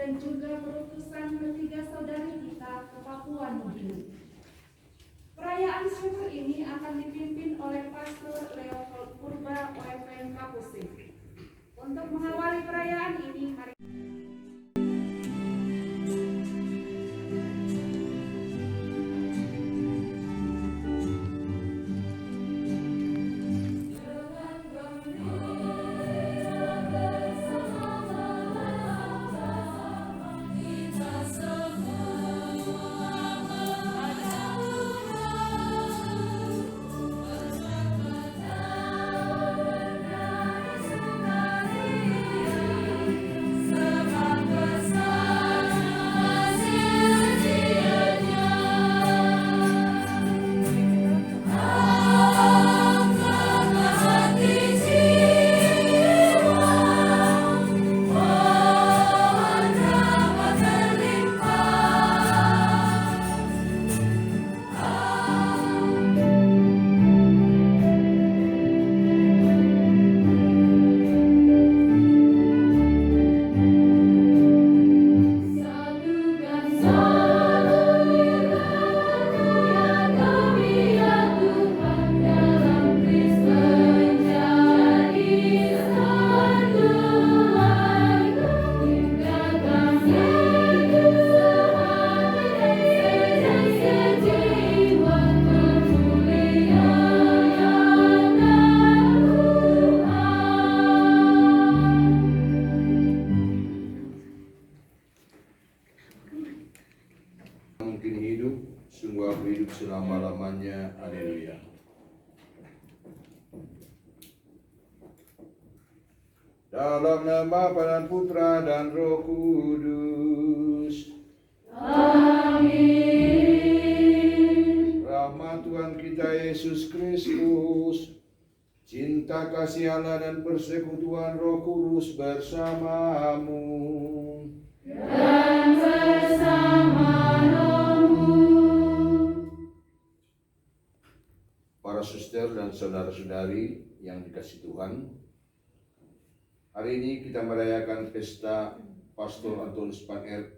dan juga perutusan ketiga saudari kita ke Papua Nugini. Perayaan syukur ini akan dipimpin oleh Pastor Leopold Purba OFM Kapusing. Untuk mengawali perayaan ini, mari mungkin hidup, sungguh aku hidup selama-lamanya. Haleluya. Dalam nama Bapa dan Putra dan Roh Kudus. Amin. Rahmat Tuhan kita Yesus Kristus, cinta kasih Allah dan persekutuan Roh Kudus bersamamu. Dan bersama rohmu. Para suster dan saudara-saudari yang dikasihi Tuhan, hari ini kita merayakan pesta Pastor Antonius Pan R,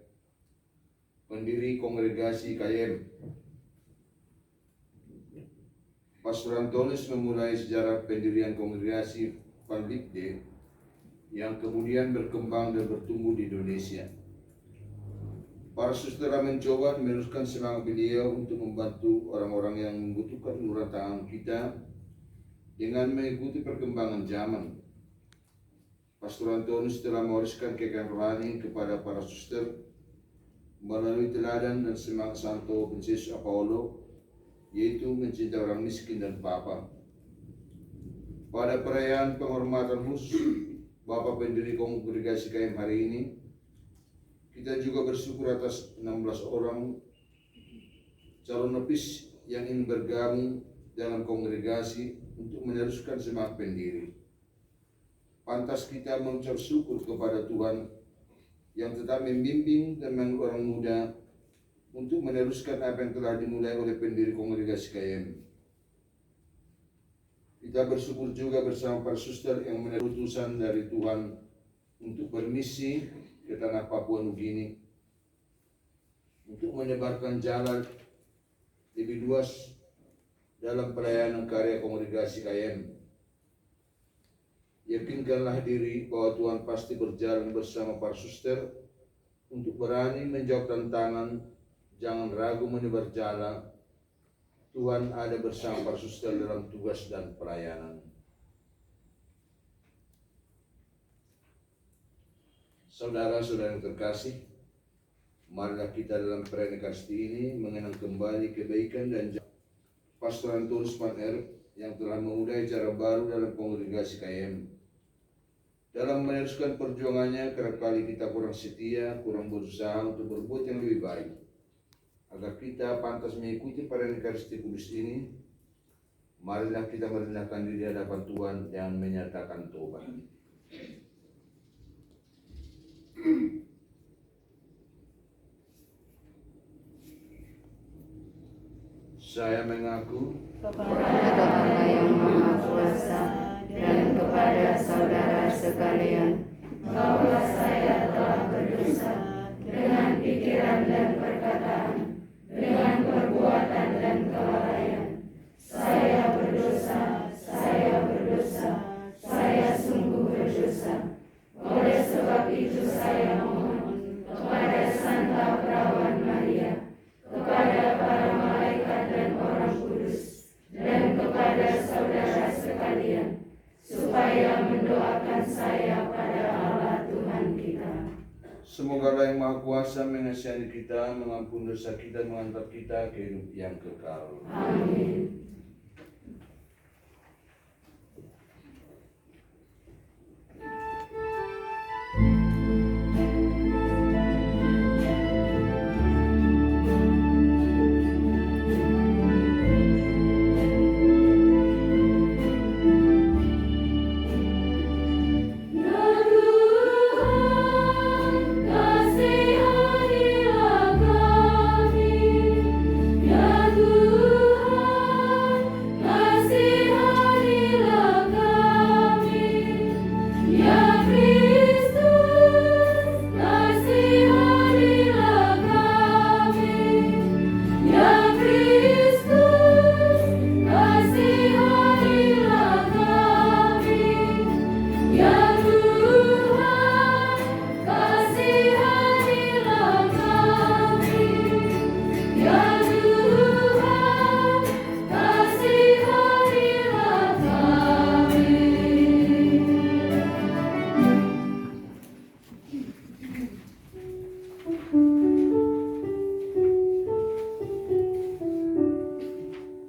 pendiri kongregasi KM. Pastor Antonius memulai sejarah pendirian kongregasi Pan Bigde yang kemudian berkembang dan bertumbuh di Indonesia. Para sutera mencoba meneruskan semangat beliau untuk membantu orang-orang yang membutuhkan uluran tangan kita dengan mengikuti perkembangan zaman. Pastor Antonius telah mewariskan kekayaan rohani kepada para suster melalui teladan dan semangat Santo Fransiskus Apollo, yaitu mencintai orang miskin dan papa. Pada perayaan penghormatan khusus Bapak pendiri kongregasi KM hari ini, kita juga bersyukur atas 16 orang calon nopis yang ingin bergabung dalam kongregasi untuk meneruskan semangat pendiri. Pantas kita mengucap syukur kepada Tuhan yang tetap membimbing dan mengangkat orang muda untuk meneruskan apa yang telah dimulai oleh pendiri kongregasi KM. Kita bersyukur juga bersama para suster yang menerima utusan dari Tuhan untuk bermisi ke tanah Papua Nugini, untuk menebarkan jalan lebih luas dalam pelayanan karya kongregasi KM. Yakinkanlah diri bahwa Tuhan pasti berjalan bersama para suster untuk berani menjawab tantangan. Jangan ragu menebar jalan. Tuhan ada bersama para suster dalam tugas dan pelayanan. Saudara-saudara yang terkasih, marilah kita dalam perayaan Ekaristi ini mengenang kembali kebaikan dan Pastor Antonius Pan R yang telah memulai cara baru dalam kongregasi KM. Dalam meneruskan perjuangannya, kerap kali kita kurang setia, kurang berusaha untuk berbuat yang lebih baik. Agar kita pantas mengikuti perayaan Ekaristi Kudus ini, marilah kita merendahkan diri di hadapan Tuhan dan menyatakan tobat. Saya mengaku kepada Allah yang Maha Kuasa dan kepada saudara sekalian bahwa saya telah berdosa dengan pikiran dan perkataan, dengan perbuatan dan kelalaian. Saya berdosa, saya sungguh berdosa. Oleh sebab itu saya mohon kepada Santa Perawan Maria, kepada para malaikat dan orang kudus, dan kepada saudara sekalian, supaya mendoakan saya pada Allah Tuhan kita. Semoga Allah yang Maha Kuasa mengasihani kita, mengampuni dosa kita, mengantar kita ke hidup yang kekal. Amin.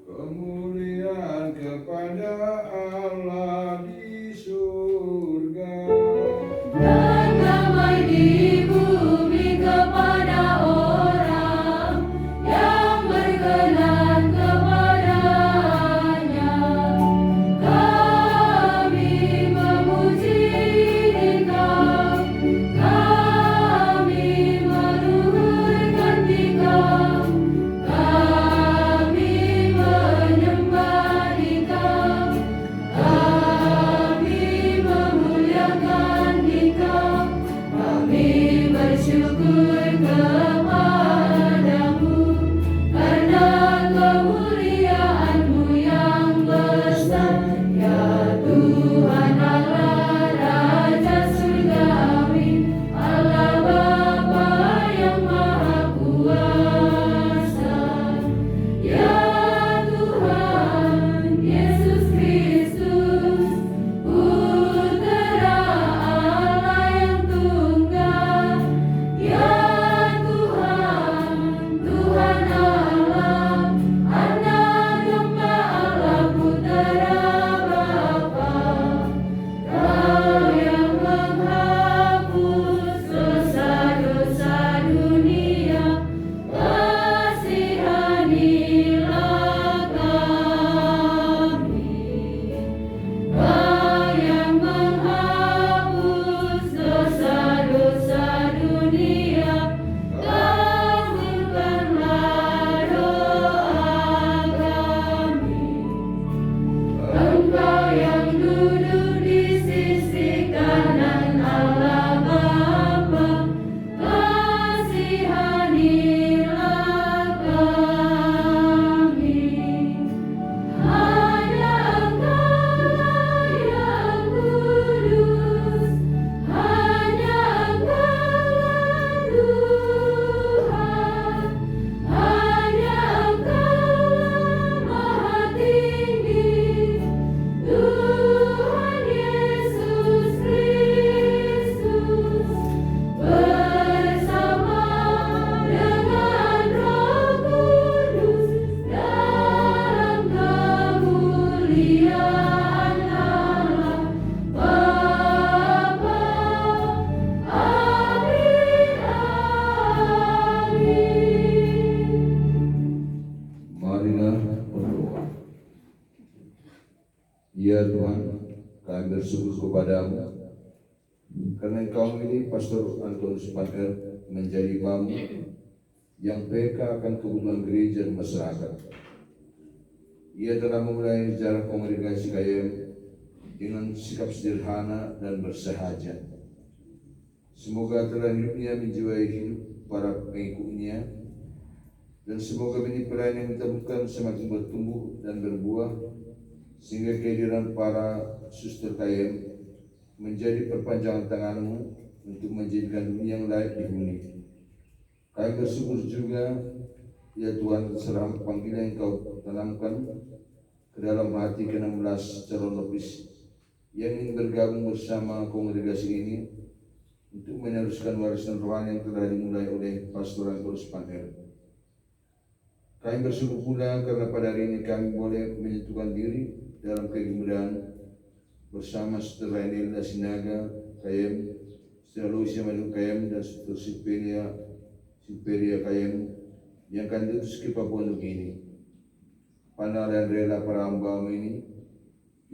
Kemuliaan kepada Allah di surga. Dan damai di bumi kepada orang yang berkenan kepadanya. Kami memuji Dikau, kami meluhurkan Dikau, kami menyembah Dikau, kami memuliakan Dikau, kami bersyukur kepadamu karena kemuliaan-Mu yang besar, ya Tuhan Allah Raja Surgawi, Allah Bapa yang Maha Kuasa. Ya Tuhan Yesus Kristus, Putra Allah yang tunggal. Ya Tuhan, Tuhan Allah, Anak Domba Allah, Putra Bapa. Kau yang menghapus dosa-dosa dunia, kasihanilah kami. Kau yang menghapus dosa-dosa dunia, kabulkanlah doa kami. Engkau yang duduk di sisi kanan Allah Bapa, kasihanilah kami. Hanya Engkaulah yang kudus, hanya Engkaulah Tuhan, hanya Engkaulah Maha Tinggi, Tuhan Yesus Kristus, bersama dengan Roh Kudus dalam kemuliaan Allah Bapa. Amin, amin. Marilah berdoa. Ya Tuhan, kami bersyukur kepadamu karena Engkau ini Pastor Antonius Pater menjadi imam yang peka akan kebutuhan gereja dan masyarakat. Ia telah memulai sejarah kongregasi KM dengan sikap sederhana dan bersahaja. Semoga telah hidupnya menjiwai hidup para pengikutnya, dan semoga benih pelayan yang ditemukan semakin bertumbuh dan berbuah, sehingga kehadiran para suster KM menjadi perpanjangan tanganmu untuk menjadikan dunia yang layak dihuni. Kami bersyukur juga, ya Tuhan, serang panggilan yang Kau tanamkan ke dalam hati ke-16 calon nopis yang ingin bergabung bersama kongregasi ini untuk meneruskan warisan rohani yang telah dimulai oleh Pastor Antonius Panel. Kami bersyukur pula karena pada hari ini kami boleh menyatukan diri dalam kegemudahan bersama Saudara Rainelda Sinaga KM, Saudara Lucia Manu KM, dan Saudara Silveria KM yang akan diutus ke Papua Nugini. Pandang dan rela para hamba-Mu ini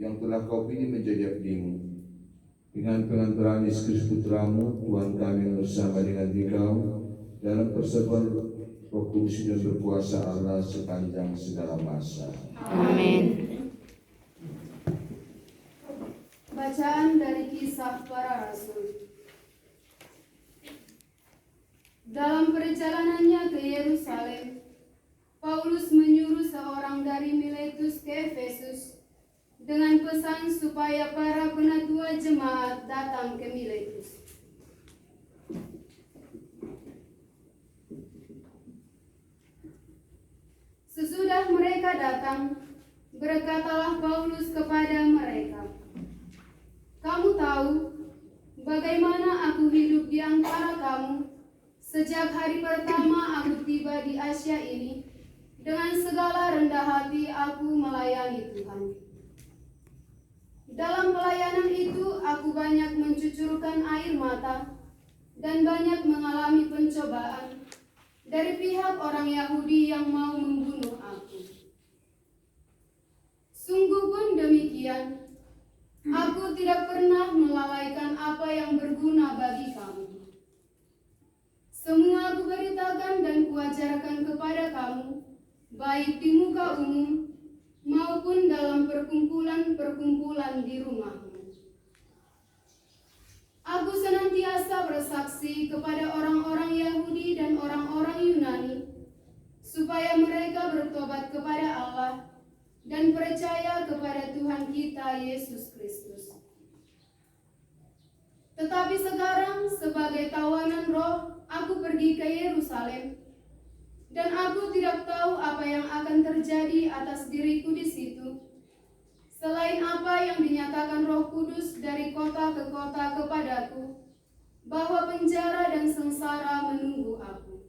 yang telah Kau pilih menjadi abdi-Mu. Dengan pengantaran Yesus Kristus Putra-Mu, Tuhan kami bersama dengan Dikau dalam persatuan Roh Kudus dan berkuasa Allah sepanjang segala masa. Amin. Bacaan dari Kisah Para Rasul. Dalam perjalanannya ke Yerusalem, Paulus menyuruh seorang dari Miletus ke Efesus dengan pesan supaya para penatua jemaat datang ke Miletus. Sesudah mereka datang, berkatalah Paulus kepada mereka, "Kamu tahu bagaimana aku hidup di antara kamu sejak hari pertama aku tiba di Asia ini. Dengan segala rendah hati aku melayani Tuhan. Dalam pelayanan itu aku banyak mencucurkan air mata dan banyak mengalami pencobaan dari pihak orang Yahudi yang mau membunuh aku. Sungguh pun demikian, aku tidak pernah melalaikan apa yang berguna bagi kamu. Semua aku beritakan dan kuajarkan kepada kamu, baik di muka umum maupun dalam perkumpulan-perkumpulan di rumahmu. Aku senantiasa bersaksi kepada orang-orang Yahudi dan orang-orang Yunani, supaya mereka bertobat kepada Allah dan percaya kepada Tuhan kita Yesus Kristus. Tetapi sekarang sebagai tawanan roh, aku pergi ke Yerusalem, dan aku tidak tahu apa yang akan terjadi atas diriku di situ, selain apa yang dinyatakan Roh Kudus dari kota ke kota kepadaku, bahwa penjara dan sengsara menunggu aku.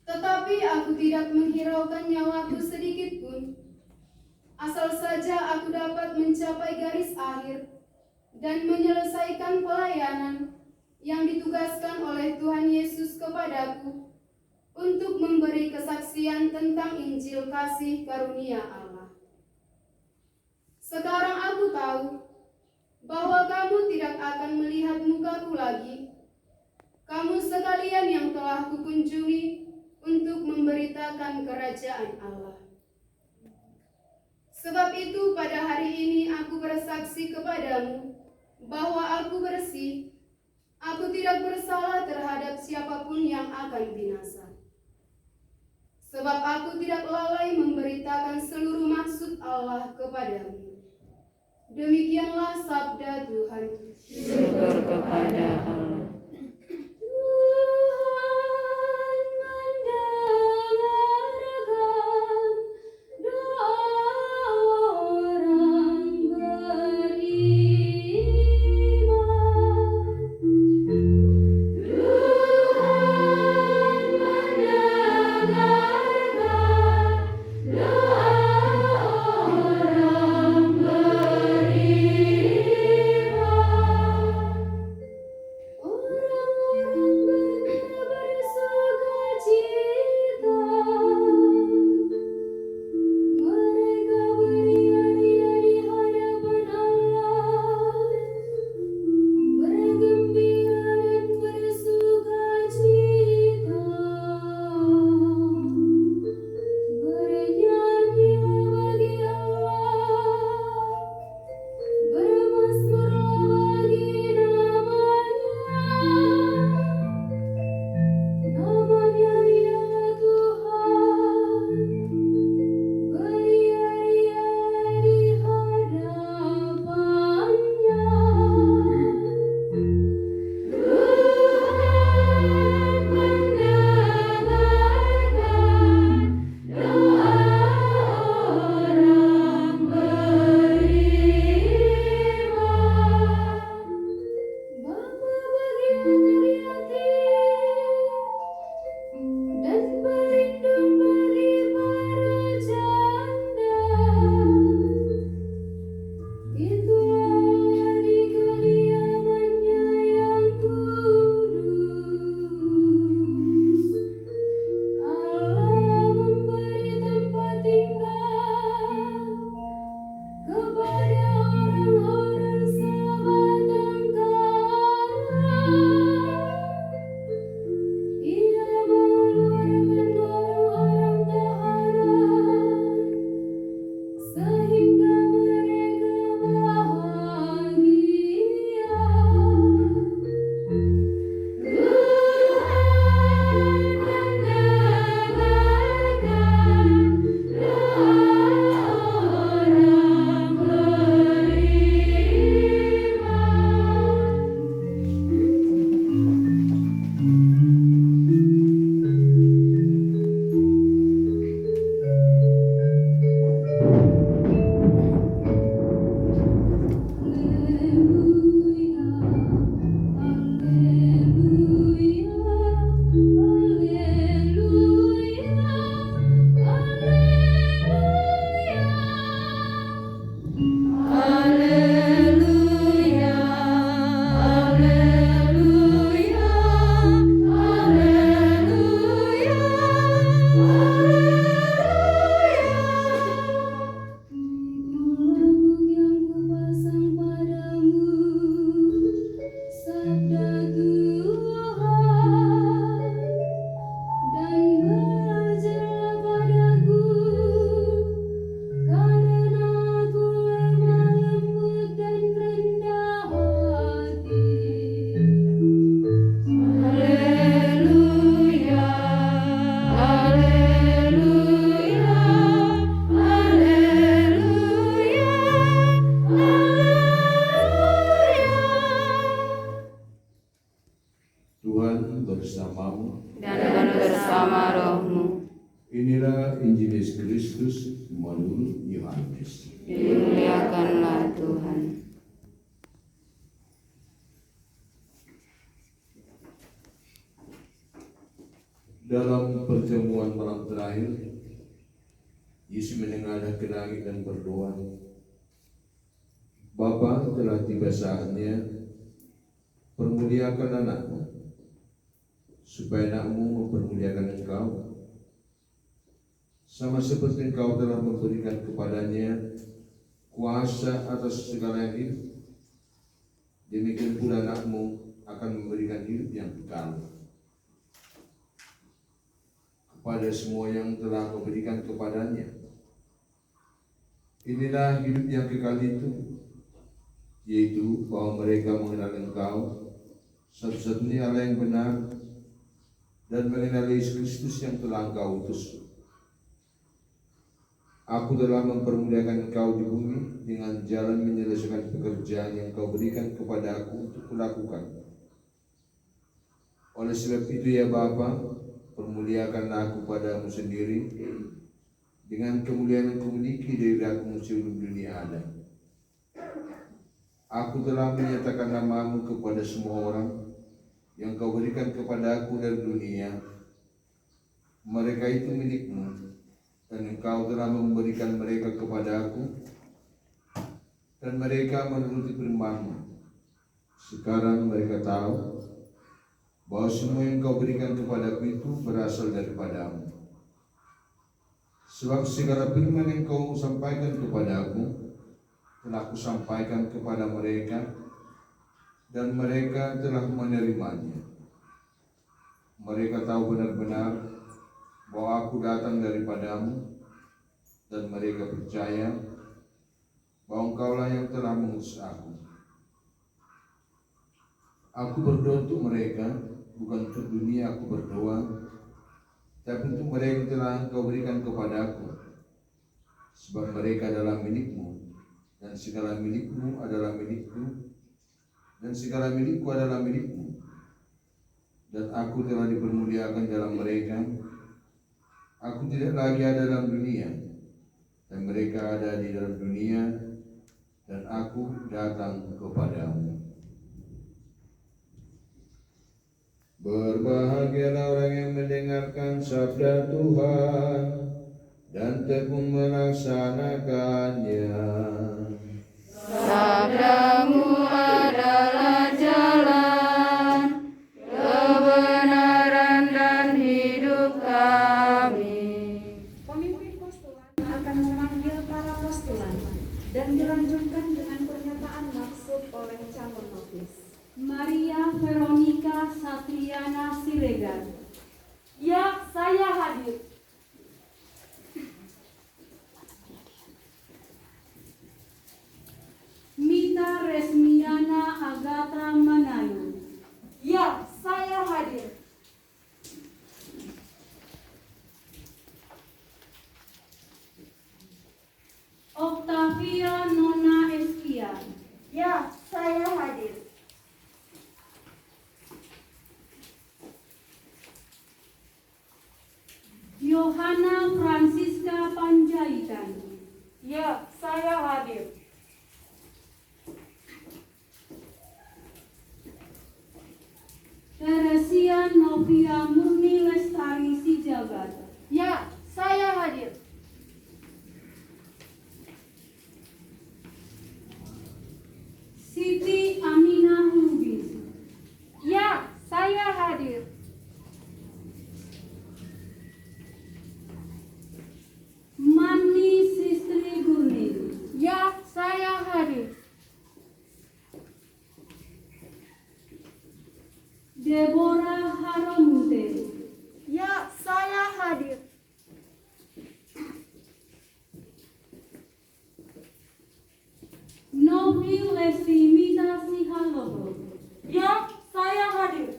Tetapi aku tidak menghiraukan nyawaku sedikit pun, asal saja aku dapat mencapai garis akhir dan menyelesaikan pelayanan yang ditugaskan oleh Tuhan Yesus kepadaku untuk memberi kesaksian tentang Injil kasih karunia Allah. Sekarang aku tahu bahwa kamu tidak akan melihat mukaku lagi, kamu sekalian yang telah kukunjungi untuk memberitakan kerajaan Allah. Sebab itu pada hari ini aku bersaksi kepadamu bahwa aku bersih, aku tidak bersalah terhadap siapapun yang akan binasa. Sebab aku tidak lalai memberitakan seluruh maksud Allah kepadamu. Demikianlah sabda Tuhan. Syukur kepada Allah. Inilah Injil Yesus Kristus menurut Yohanes. Dimuliakanlah Tuhan. Dalam pertemuan malam terakhir, Yesus menengadah ke langit dan berdoa, Bapa, telah tiba saatnya, permuliakan anakmu, supaya anakmu mempermuliakan engkau, sama seperti engkau telah memberikan kepadanya kuasa atas segala yang hidup, demikian pula anakmu akan memberikan hidup yang kekal kepada semua yang telah kau berikan kepadanya. Inilah hidup yang kekal itu, yaitu bahwa mereka mengenal engkau, satu-satunya Allah yang benar, dan mengenal Yesus Kristus yang telah engkau utus. Aku telah mempermuliakan engkau di bumi dengan jalan menyelesaikan pekerjaan yang kau berikan kepada aku untuk kulakukan. Oleh sebab itu ya Bapa, permuliakanlah aku padamu sendiri dengan kemuliaan yang kau miliki dari aku sebelum dunia ada. Aku telah menyatakan namamu kepada semua orang yang kau berikan kepada aku dari dunia. Mereka itu milikmu, dan engkau telah memberikan mereka kepada aku, dan mereka menuruti firman-Mu. Sekarang mereka tahu bahwa semua yang kau berikan kepadaku itu berasal daripadamu. Sebab segala firman yang kau sampaikan kepadaku telah kusampaikan kepada mereka, dan mereka telah menerimanya. Mereka tahu benar-benar bahwa aku datang daripadamu, dan mereka percaya bahwa engkaulah yang telah mengutus aku. Aku berdoa untuk mereka, bukan untuk dunia aku berdoa, tapi untuk mereka yang telah engkau berikan kepadaku, sebab mereka adalah milikmu, dan segala milikmu adalah milikku, dan segala milikku adalah milikmu. Dan aku telah dipermuliakan dalam mereka. Aku tidak lagi ada dalam dunia, dan mereka ada di dalam dunia, dan aku datang kepadamu. Berbahagialah orang yang mendengarkan sabda Tuhan dan tekun melaksanakannya. Sabdamu adalah jalan, kebenaran dan hidup kami. Pemimpin postulan akan memanggil para postulan dan dilanjutkan dengan pernyataan maksud oleh calon novis. Maria Veronica Satriana Siregar. Ya, saya hadir. Mita Resmiana Agatha Manayu. Ya, saya hadir. Octavia Nona Eskia. Ya, saya hadir. Yohana Francisca Panjaitan. Ya, saya hadir. Teresia Novia Murni Lestari Sijabat. Ya, saya hadir. Siti Aminah Lubis. Ya, saya hadir. Mani Sistri Gurni. Ya, saya hadir. Deborah Haramunte. Ya, saya hadir. Novi Lesti Mita Sihalogo. Ya, saya hadir.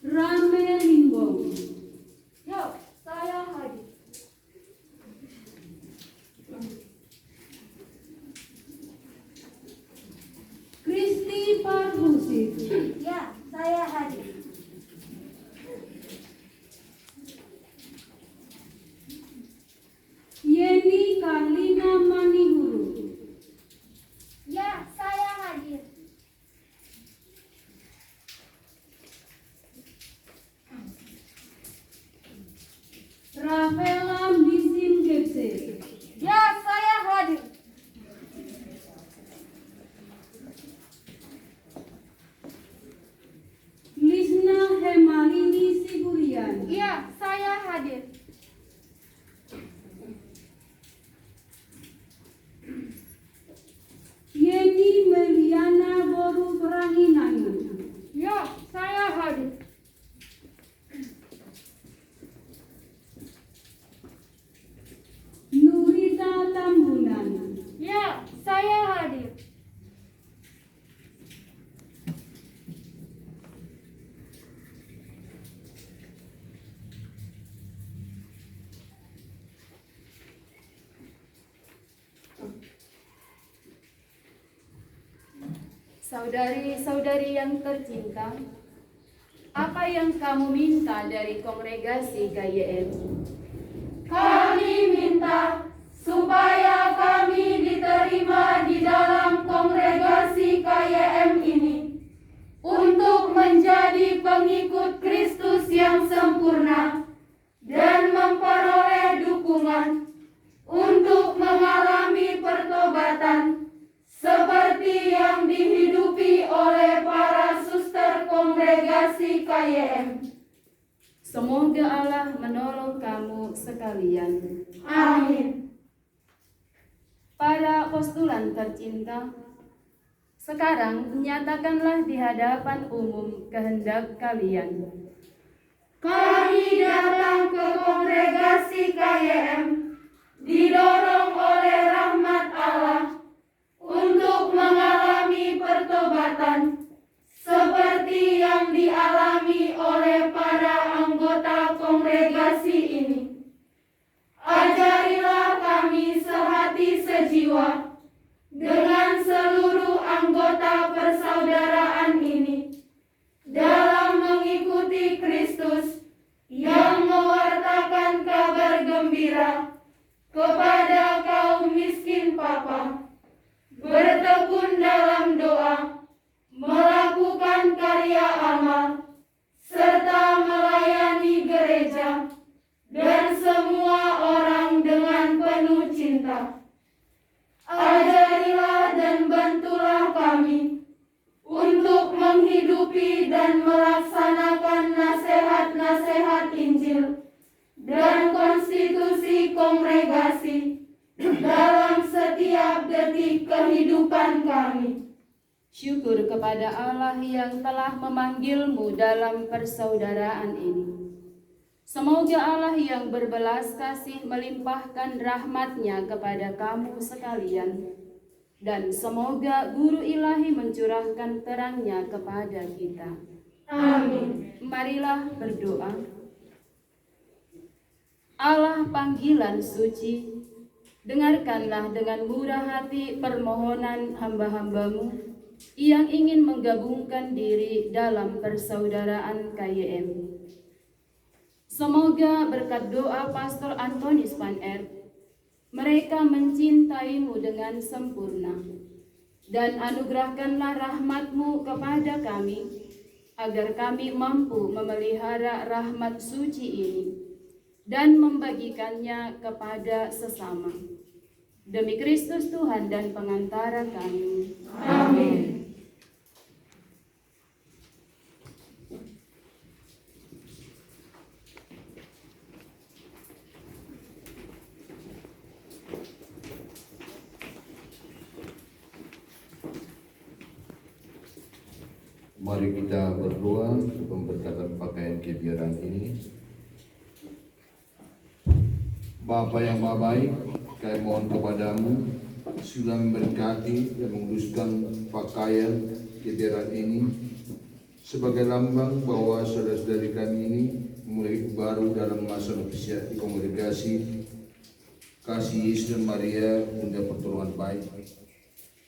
Rame Limbong. Ya, saya hadir. Kristi Parhusit. Ya, saya hadir. Rafaela Bisin Gepse. Ya, saya hadir. Lisna Hemalini Sigurian. Ya, saya hadir. Yeni Meliana Boru Perahinanu. Ya, saya hadir. Nurita Tambunan. Ya, saya hadir. Saudari-saudari yang tercinta, apa yang kamu minta dari kongregasi KYM? Kami minta supaya kami diterima di dalam kongregasi KYM ini untuk menjadi pengikut Kristus yang sempurna dan memperoleh dukungan untuk mengalami pertobatan seperti yang dihidupi oleh para suster kongregasi KYM. Semoga Allah menolong kamu sekalian. Amin. Para postulan tercinta, sekarang nyatakanlah di hadapan umum kehendak kalian. Kami datang ke kongregasi KYM didorong oleh rahmat Allah untuk mengalami pertobatan seperti yang dialami oleh para anggota kongregasi ini. Ajarilah kami sehati sejiwa dengan seluruh anggota persaudaraan ini dalam mengikuti Kristus yang mewartakan kabar gembira kepada kaum miskin papa, bertekun dalam doa, melakukan karya amal, serta melayani gereja dan semua orang dengan penuh cinta. Ajarilah dan bantulah kami untuk menghidupi dan melaksanakan nasihat-nasihat Injil dan konstitusi kongregasi dalam setiap detik kehidupan kami. Syukur kepada Allah yang telah memanggilmu dalam persaudaraan ini. Semoga Allah yang berbelas kasih melimpahkan rahmat-Nya kepada kamu sekalian. Dan semoga guru ilahi mencurahkan terang-Nya kepada kita. Amin. Marilah berdoa. Allah panggilan suci, dengarkanlah dengan murah hati permohonan hamba-hambamu yang ingin menggabungkan diri dalam persaudaraan KYM. Semoga berkat doa Pastor Antonius Van Erp, mereka mencintaimu dengan sempurna, dan anugerahkanlah rahmat-Mu kepada kami, agar kami mampu memelihara rahmat suci ini dan membagikannya kepada sesama. Demi Kristus Tuhan dan pengantara kami. Amin. Mari kita berdoa untuk pemberkatan pakaian kebiaran ini. Bapa yang Maha Baik, kami mohon kepadamu sudah memberkati dan menguduskan pakaian kebiaran ini sebagai lambang bahwa saudara-saudari kami ini mulai baru dalam masa novisiat di kongregasi Kasih Yesus dan Maria Bunda Pertolongan Baik.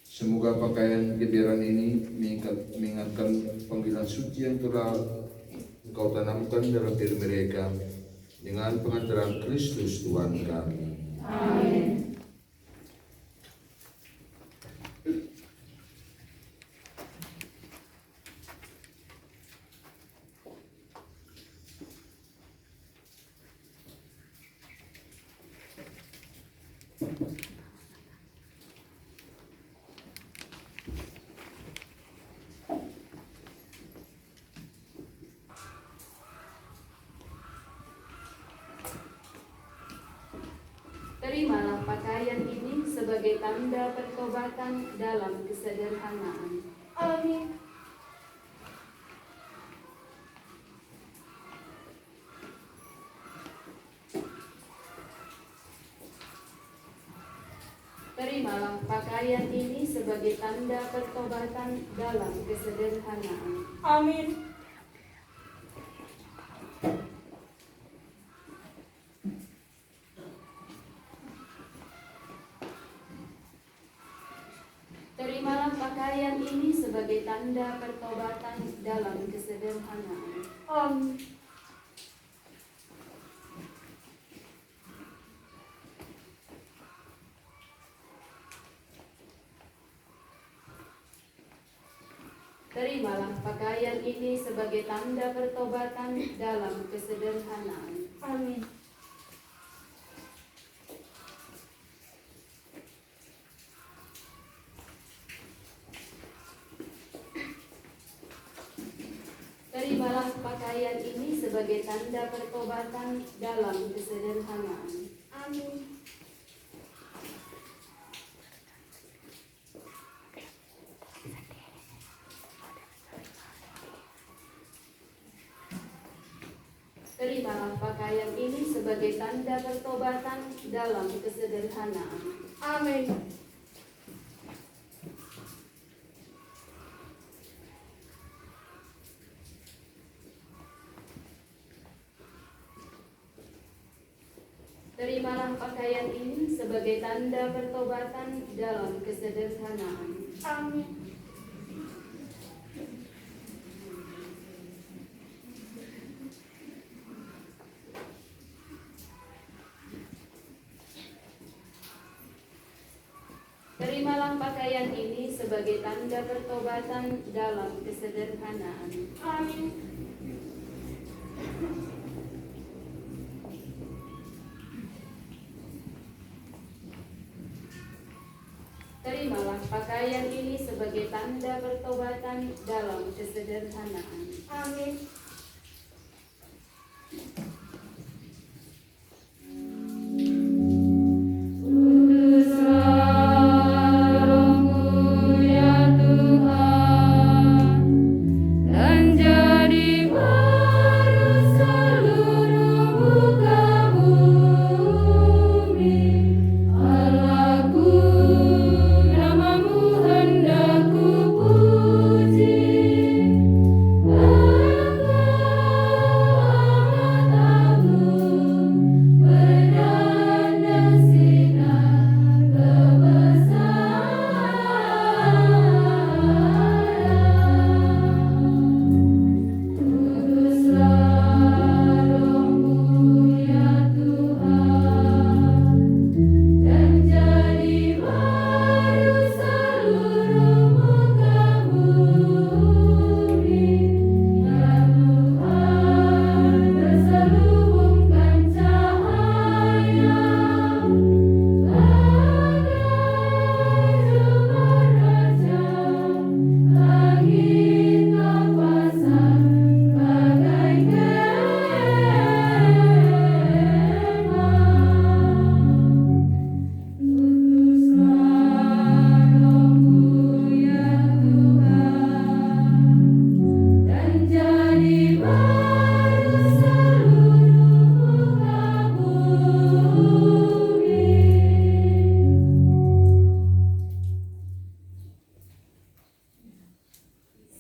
Semoga pakaian kebiaran ini mengingatkan panggilan suci yang telah Engkau tanamkan dalam diri mereka dengan pengantaran Kristus Tuhan kami. Amin. pakaian ini sebagai tanda pertobatan dalam kesederhanaan. Amin. Terimalah pakaian ini sebagai tanda pertobatan dalam kesederhanaan. Amin. Terimalah pakaian ini sebagai tanda pertobatan dalam kesederhanaan. Amin. Terimalah pakaian ini sebagai tanda pertobatan dalam kesederhanaan. Amin. Terimalah pakaian ini sebagai tanda pertobatan dalam kesederhanaan. Amin. Terimalah pakaian ini sebagai tanda pertobatan dalam kesederhanaan. Amin. Terimalah pakaian ini sebagai tanda pertobatan dalam kesederhanaan. Amin. Terimalah pakaian ini sebagai tanda pertobatan dalam kesederhanaan. Amin. Terimalah pakaian ini sebagai tanda pertobatan dalam kesederhanaan. Amin.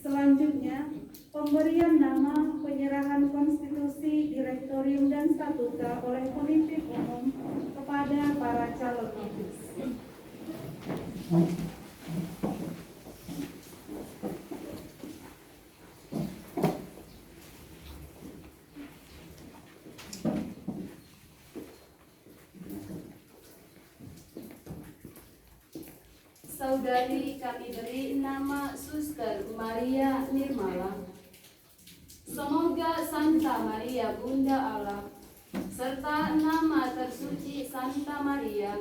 Selanjutnya, pemberian nama, penyerahan konstitusi, direktorium dan statuta oleh pemimpin umum kepada para calon novis. Saudari kami beri nama Suster Maria Nirmala. Semoga Santa Maria Bunda Allah serta nama tersuci Santa Maria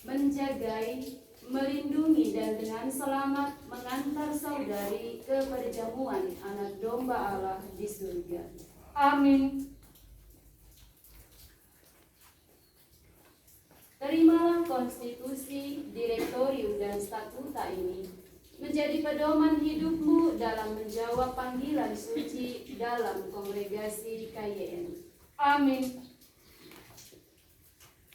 menjagai, melindungi dan dengan selamat mengantar saudari ke perjamuan anak domba Allah di surga. Amin. Terimalah konstitusi, direktorium, dan statuta ini menjadi pedoman hidupmu dalam menjawab panggilan suci dalam kongregasi KYN. Amin.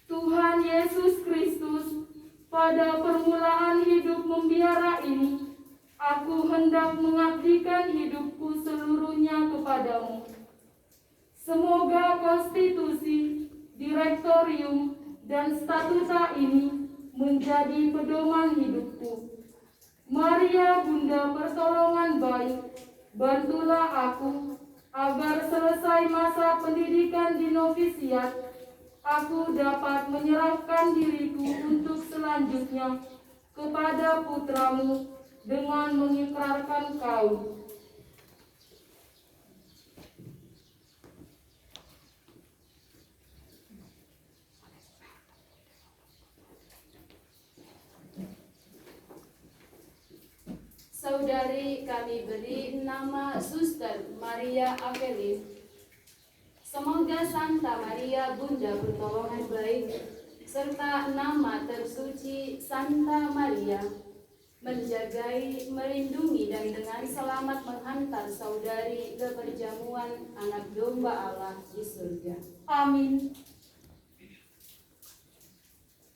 Tuhan Yesus Kristus, pada permulaan hidup membiara ini, aku hendak mengabdikan hidupku seluruhnya kepadamu. Semoga konstitusi, direktorium, dan statuta ini menjadi pedoman hidupku. Maria Bunda pertolongan baik, bantulah aku agar selesai masa pendidikan di novisiat, aku dapat menyerahkan diriku untuk selanjutnya kepada putramu dengan mengikrarkan kau. Saudari kami beri nama Suster Maria Avelin. Semoga Santa Maria Bunda pertolongan baik serta nama tersuci Santa Maria menjagai, melindungi, dan dengan selamat menghantar saudari ke perjamuan anak domba Allah di surga. Amin.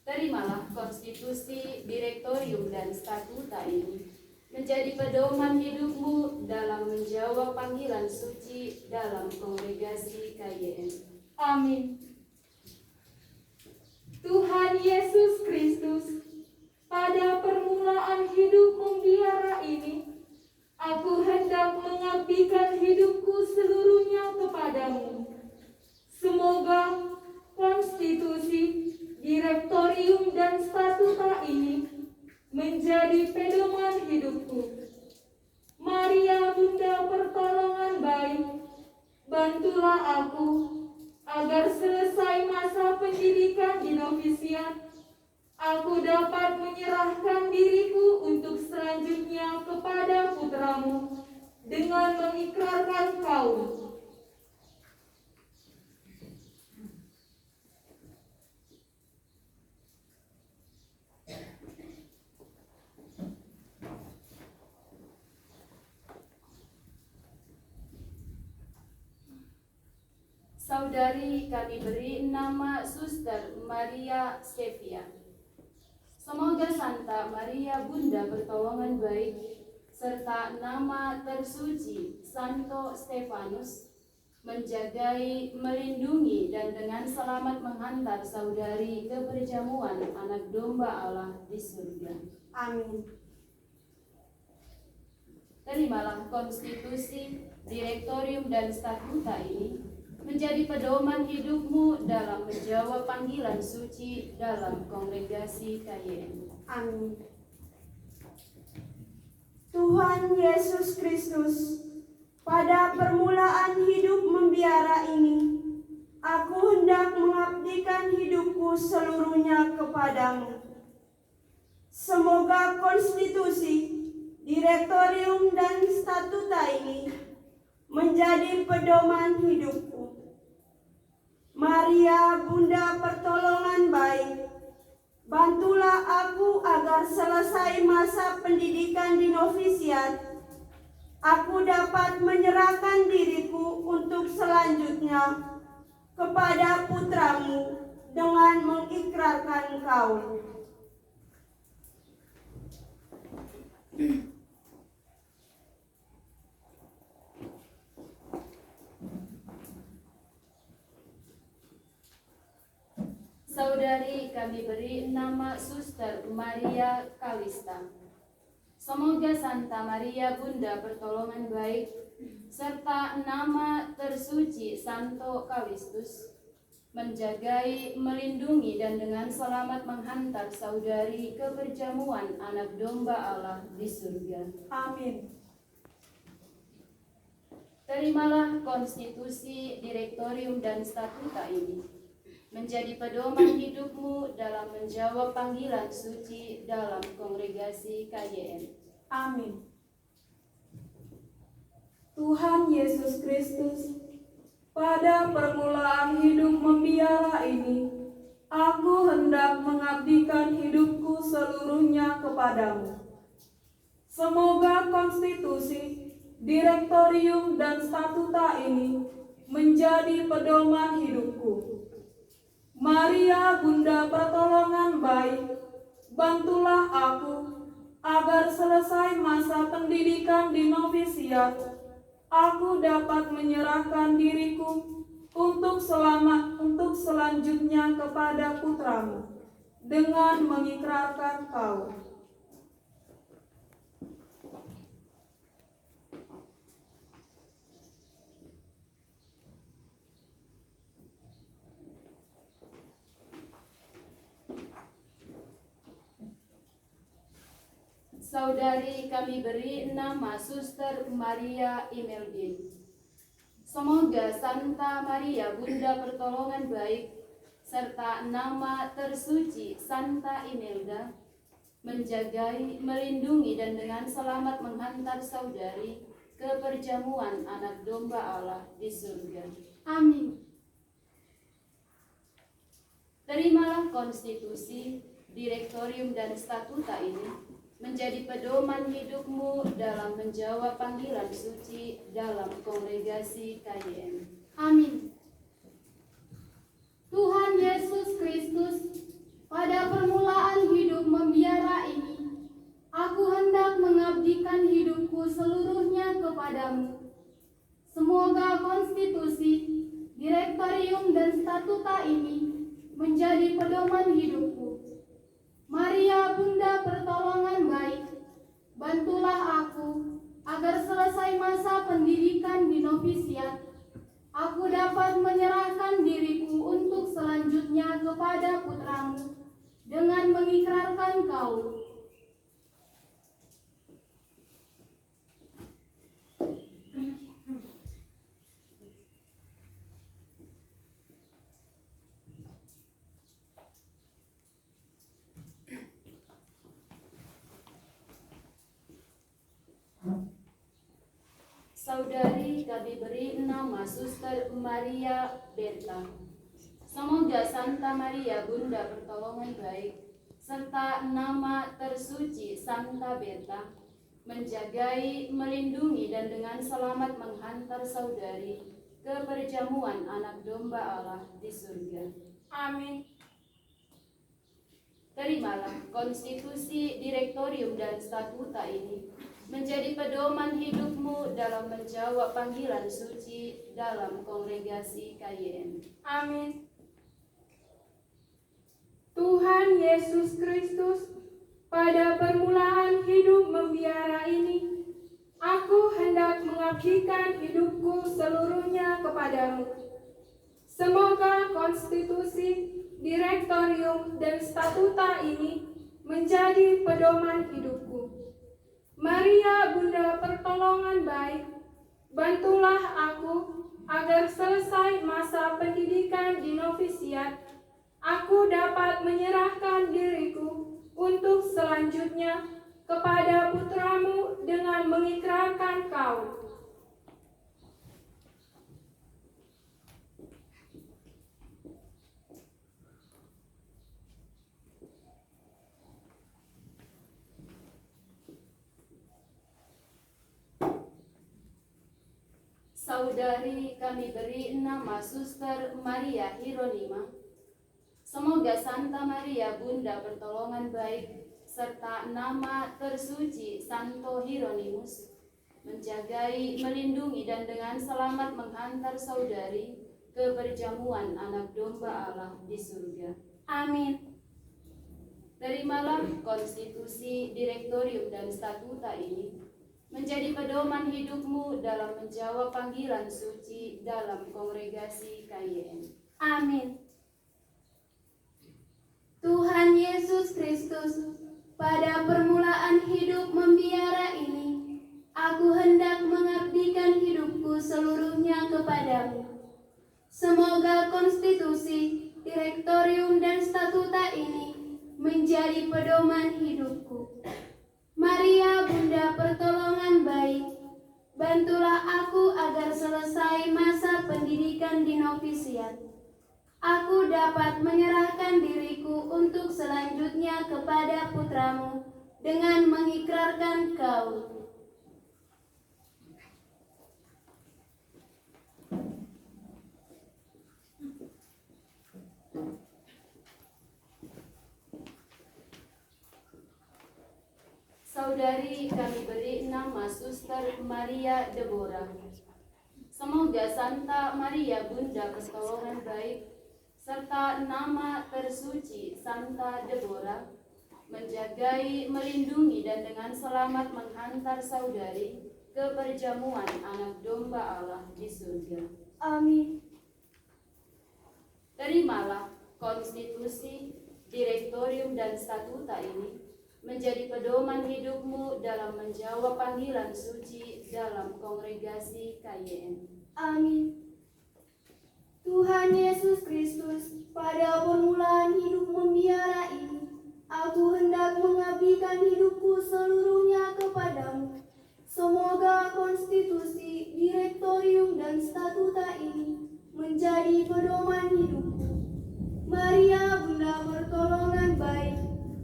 Terimalah konstitusi, direktorium, dan statuta ini menjadi pedoman hidupmu dalam menjawab panggilan suci dalam kongregasi KYN. Amin. Tuhan Yesus Kristus, pada permulaan hidup membiara ini, aku hendak mengabdikan hidupku seluruhnya kepadamu. Semoga konstitusi, direktorium, dan statuta ini menjadi pedoman hidupku. Maria Bunda pertolongan baik, bantulah aku agar selesai masa pendidikan di novisiat, aku dapat menyerahkan diriku untuk selanjutnya kepada putramu dengan mengikrarkan kaul. Saudari kami beri nama Suster Maria Stevia. Semoga Santa Maria Bunda pertolongan baik serta nama tersuci Santo Stefanus menjagai, melindungi, dan dengan selamat menghantar saudari ke perjamuan anak domba Allah di surga. Amin. Terimalah konstitusi, direktorium, dan statuta ini menjadi pedoman hidupmu dalam menjawab panggilan suci dalam kongregasi KYN. Amin. Tuhan Yesus Kristus, pada permulaan hidup membiara ini, aku hendak mengabdikan hidupku seluruhnya kepadamu. Semoga konstitusi, direktorium, dan statuta ini menjadi pedoman hidupku. Maria Bunda pertolongan baik, bantulah aku agar selesai masa pendidikan di novisiat, aku dapat menyerahkan diriku untuk selanjutnya kepada putramu dengan mengikrarkan kaul. Saudari kami beri nama Suster Maria Kalista. Semoga Santa Maria Bunda pertolongan baik serta nama tersuci Santo Kalistus menjagai, melindungi, dan dengan selamat menghantar saudari ke perjamuan anak domba Allah di surga. Amin. Terimalah konstitusi, direktorium, dan statuta ini menjadi pedoman hidupmu dalam menjawab panggilan suci dalam kongregasi KYN. Amin. Tuhan Yesus Kristus, pada permulaan hidup membiara ini, Aku hendak mengabdikan hidupku seluruhnya kepadamu. Semoga konstitusi, direktorium, dan statuta ini menjadi pedoman hidupku. Maria, Bunda pertolongan baik, bantulah aku agar selesai masa pendidikan di novisiat, aku dapat menyerahkan diriku untuk selanjutnya kepada putramu dengan mengikrarkan kau. Saudari kami beri nama Suster Maria Imelda. Semoga Santa Maria Bunda Pertolongan Baik serta nama tersuci Santa Imelda menjagai, melindungi dan dengan selamat menghantar saudari ke perjamuan anak domba Allah di surga. Amin. Terimalah konstitusi, direktorium dan statuta ini menjadi pedoman hidupmu dalam menjawab panggilan suci dalam kongregasi KYM. Amin. Tuhan Yesus Kristus, pada permulaan hidup membiara ini, aku hendak mengabdikan hidupku seluruhnya kepadamu. Semoga konstitusi, direktorium, dan statuta ini menjadi pedoman hidupku. Maria, Bunda Pertolongan Baik, bantulah aku agar selesai masa pendidikan di novisiat, aku dapat menyerahkan diriku untuk selanjutnya kepada putramu dengan mengikrarkan kau. Saudari kami beri nama Suster Maria Berta. Semoga Santa Maria Bunda Pertolongan Baik serta nama tersuci Santa Berta menjagai, melindungi dan dengan selamat menghantar saudari ke perjamuan anak domba Allah di surga. Amin. Terimalah konstitusi, direktorium, dan statuta ini menjadi pedoman hidupmu dalam menjawab panggilan suci dalam kongregasi KYM. Amin. Tuhan Yesus Kristus, pada permulaan hidup membiara ini, aku hendak mengabdikan hidupku seluruhnya kepadamu. Semoga konstitusi, direktorium, dan statuta ini menjadi pedoman hidupku. Maria, Bunda Pertolongan Baik, bantulah aku agar selesai masa pendidikan di novisiat, aku dapat menyerahkan diriku untuk selanjutnya kepada putramu dengan mengikrarkan kau. Saudari kami beri nama Suster Maria Hieronima. Semoga Santa Maria Bunda Pertolongan Baik serta nama tersuci Santo Hieronymus menjagai, melindungi dan dengan selamat menghantar saudari ke perjamuan anak domba Allah di surga. Amin. Terimalah konstitusi, direktorium, dan statuta ini menjadi pedoman hidupmu dalam menjawab panggilan suci dalam kongregasi KYM. Amin. Tuhan Yesus Kristus, pada permulaan hidup membiara ini, aku hendak mengabdikan hidupku seluruhnya kepadamu. Semoga konstitusi, direktorium, dan statuta ini menjadi pedoman hidupku. Maria, Bunda Pertolongan Baik, bantulah aku agar selesai masa pendidikan di novisiat, Aku dapat menyerahkan diriku untuk selanjutnya kepada putramu dengan mengikrarkan kau. Saudari kami beri nama Suster Maria Deborah. Semoga Santa Maria Bunda Pertolongan Baik serta nama tersuci Santa Deborah menjagai, melindungi dan dengan selamat menghantar saudari ke perjamuan anak domba Allah di surga. Amin. Terimalah konstitusi, direktorium dan statuta ini menjadi pedoman hidupmu dalam menjawab panggilan suci dalam kongregasi KYM. Amin. Tuhan Yesus Kristus, pada permulaan hidup membiara ini, aku hendak mengabdikan hidupku seluruhnya kepadamu. Semoga konstitusi, direktorium, dan statuta ini menjadi pedoman hidupku. Maria Bunda Pertolongan Baik,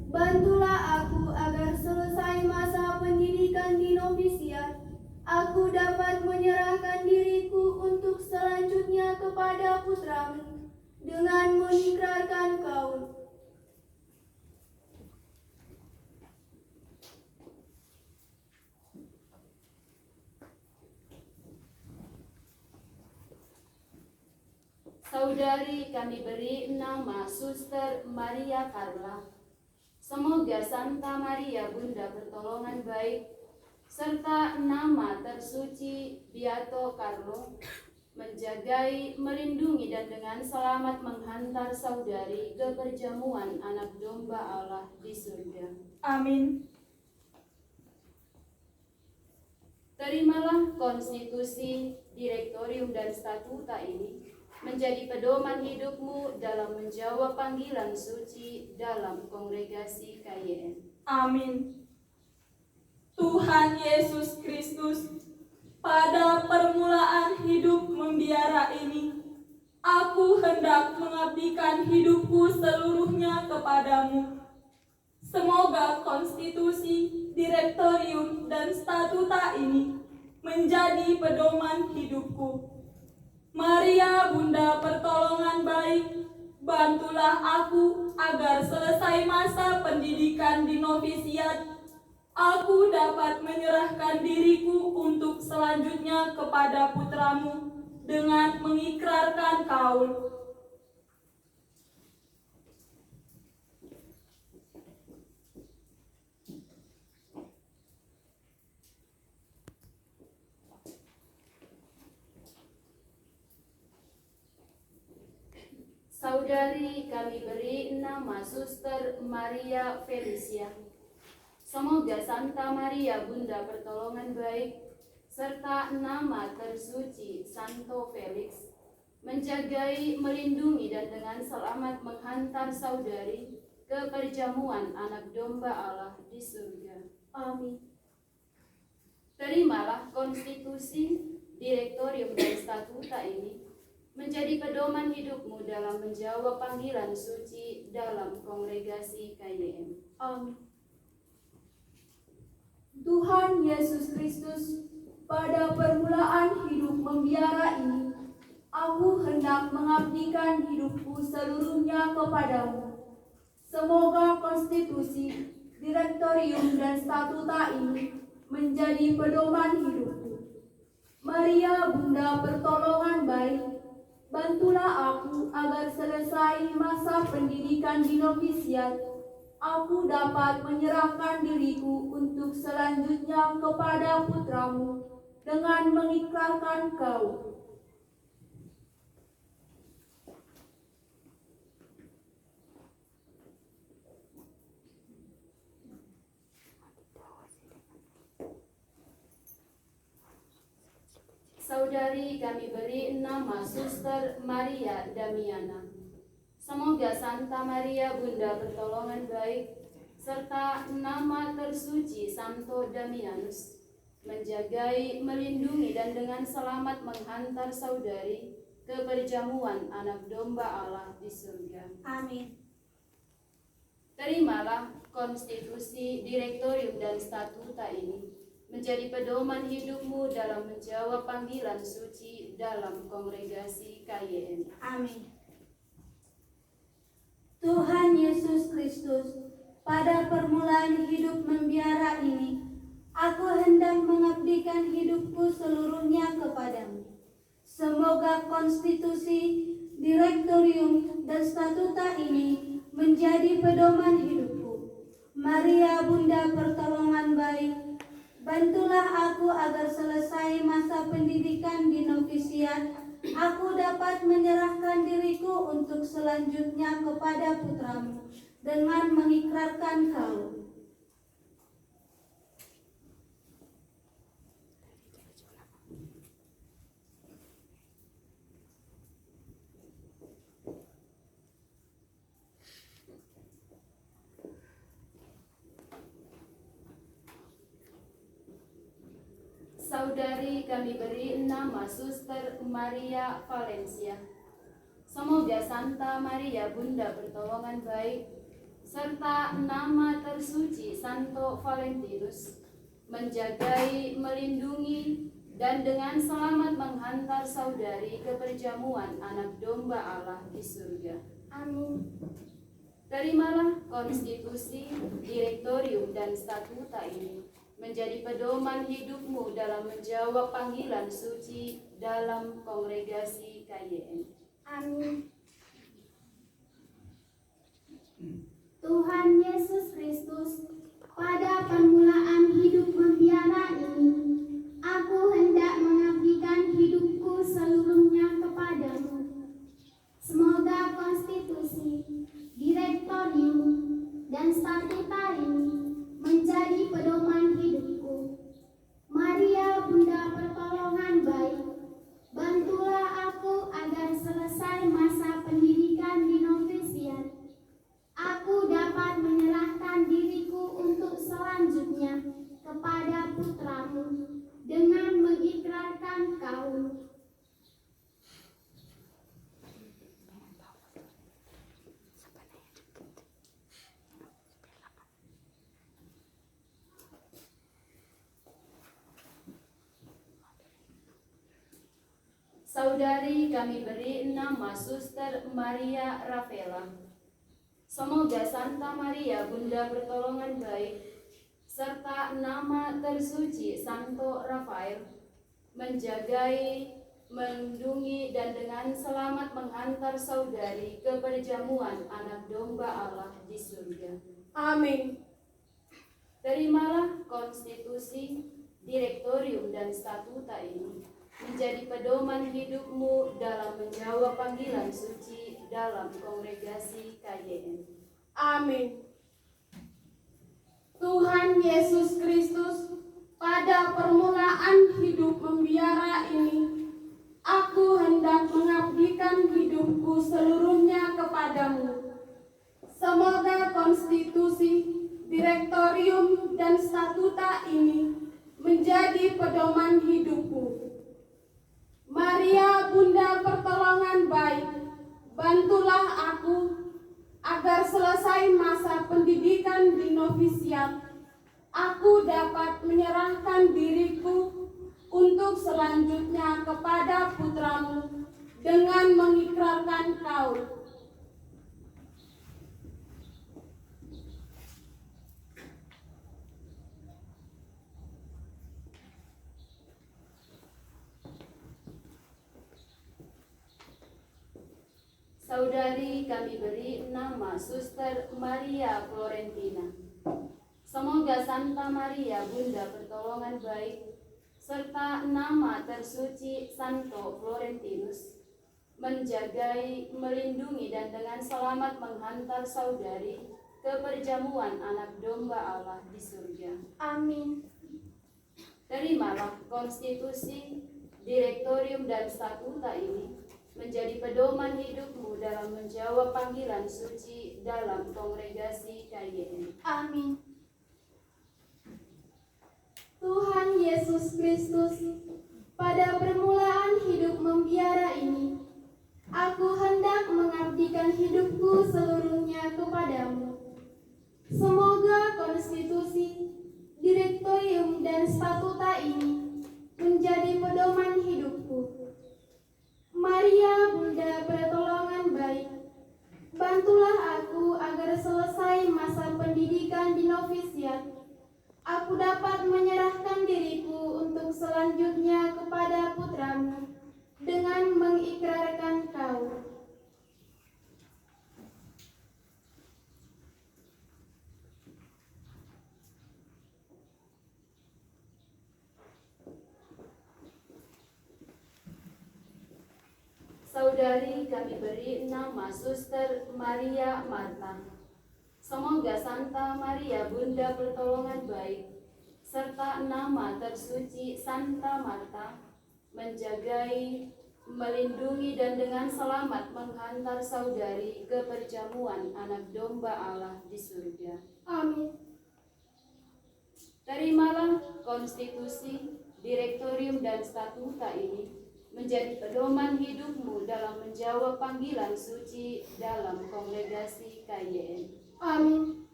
bantulah aku agar selesai masa pendidikan di novisiat, aku dapat menyerahkan diriku untuk selanjutnya kepada putramu dengan mengikrarkan kaul. Saudari kami beri nama Suster Maria Carla. Semoga Santa Maria Bunda Pertolongan Baik serta nama tersuci Beato Carlo menjagai, melindungi dan dengan selamat menghantar saudari ke perjamuan anak domba Allah di surga. Amin. Terimalah konstitusi, direktorium dan statuta ini menjadi pedoman hidupmu dalam menjawab panggilan suci dalam kongregasi KYM. Amin. Tuhan Yesus Kristus, pada permulaan hidup membiara ini, aku hendak mengabdikan hidupku seluruhnya kepadamu. Semoga konstitusi, direktorium, dan statuta ini menjadi pedoman hidupku. Maria Bunda Pertolongan Baik, bantulah aku agar selesai masa pendidikan di novisiat, aku dapat menyerahkan diriku untuk selanjutnya kepada putramu dengan mengikrarkan kaul. Saudari kami beri nama Suster Maria Felicia. Semoga Santa Maria Bunda Pertolongan Baik serta nama tersuci Santo Felix menjagai, melindungi dan dengan selamat menghantar saudari ke perjamuan anak domba Allah di surga. Amin. Terimalah konstitusi, direktorium dan statuta ini menjadi pedoman hidupmu dalam menjawab panggilan suci dalam kongregasi KYM. Amin. Tuhan Yesus Kristus, pada permulaan hidup membiara ini, aku hendak mengabdikan hidupku seluruhnya kepadamu. Semoga konstitusi, direktorium, dan statuta ini menjadi pedoman hidupku. Maria Bunda Pertolongan Baik, bantulah aku agar selesai masa pendidikan di novisiat, aku dapat menyerahkan diriku untuk selanjutnya kepada putramu dengan mengikrarkan kau. Saudari kami beri nama Suster Maria Damiana. Semoga Santa Maria Bunda Pertolongan Baik serta nama tersuci Santo Damianus menjagai, melindungi dan dengan selamat menghantar saudari ke perjamuan anak domba Allah di surga. Amin. Terimalah konstitusi, direktorium, dan statuta ini menjadi pedoman hidupmu dalam menjawab panggilan suci dalam kongregasi KYM. Amin. Tuhan Yesus Kristus, pada permulaan hidup membiara ini, aku hendak mengabdikan hidupku seluruhnya kepadamu. Semoga konstitusi, direktorium, dan statuta ini menjadi pedoman hidupku. Maria Bunda pertolongan baik, bantulah aku agar selesai masa pendidikan di novisiat, aku dapat menyerahkan diriku untuk selanjutnya kepada putramu dengan mengikrarkan kau. Saudari kami beri nama Suster Maria Valencia. Semoga Santa Maria Bunda pertolongan baik serta nama tersuci Santo Valentinus menjagai, melindungi, dan dengan selamat menghantar saudari ke perjamuan anak domba Allah di surga. Amin. Terimalah konstitusi, direktorium, dan statuta ini menjadi pedoman hidupmu dalam menjawab panggilan suci dalam kongregasi KYM. Amin. Tuhan Yesus Kristus, pada permulaan hidup membiara ini, aku hendak mengabdikan hidupku seluruhnya kepadamu. Semoga konstitusi, direktorium, dan statuta ini menjadi pedoman hidupku. Maria Bunda pertolongan baik, bantulah aku agar selesai masa pendidikan di novisiat, aku dapat menyerahkan diriku untuk selanjutnya kepada putramu dengan mengikrarkan kau. Saudari kami beri nama Suster Maria Rafaela. Semoga Santa Maria Bunda pertolongan baik serta nama tersuci Santo Rafael menjagai, melindungi, dan dengan selamat menghantar saudari ke perjamuan anak domba Allah di surga. Amin. Terimalah konstitusi, direktorium, dan statuta ini menjadi pedoman hidupmu dalam menjawab panggilan suci dalam kongregasi KYM. Amin. Tuhan Yesus Kristus, pada permulaan hidup membiara ini, aku hendak mengabdikan hidupku seluruhnya kepadamu. Semoga konstitusi, direktorium, dan statuta ini menjadi pedoman hidupku. Maria Bunda pertolongan baik, bantulah aku agar selesai masa pendidikan di novisiat, aku dapat menyerahkan diriku untuk selanjutnya kepada putramu dengan mengikrarkan kau. Saudari kami beri nama Suster Maria Florentina. Semoga Santa Maria Bunda pertolongan baik serta nama tersuci Santo Florentinus menjagai, melindungi, dan dengan selamat menghantar saudari ke perjamuan anak domba Allah di surga. Amin. Terimalah konstitusi, direktorium, dan statuta ini menjadi pedoman hidupmu dalam menjawab panggilan suci dalam kongregasi KYM. Amin. Tuhan Yesus Kristus, pada permulaan hidup membiara ini, hidupku seluruhnya kepadamu. Semoga konstitusi, direktorium, dan statuta ini menjadi pedoman hidupku. Maria, Bunda pertolongan baik, bantulah aku agar selesai masa pendidikan di novisiat, aku dapat menyerahkan diriku untuk selanjutnya kepada putramu dengan mengikrarkan kau. Saudari kami beri nama Suster Maria Marta. Semoga Santa Maria Bunda pertolongan baik serta nama tersuci Santa Marta menjagai, melindungi dan dengan selamat menghantar saudari ke perjamuan anak domba Allah di surga. Amin. Terimalah konstitusi, direktorium dan statuta ini menjadi pedoman hidupmu dalam menjawab panggilan suci dalam kongregasi KYN. Amin.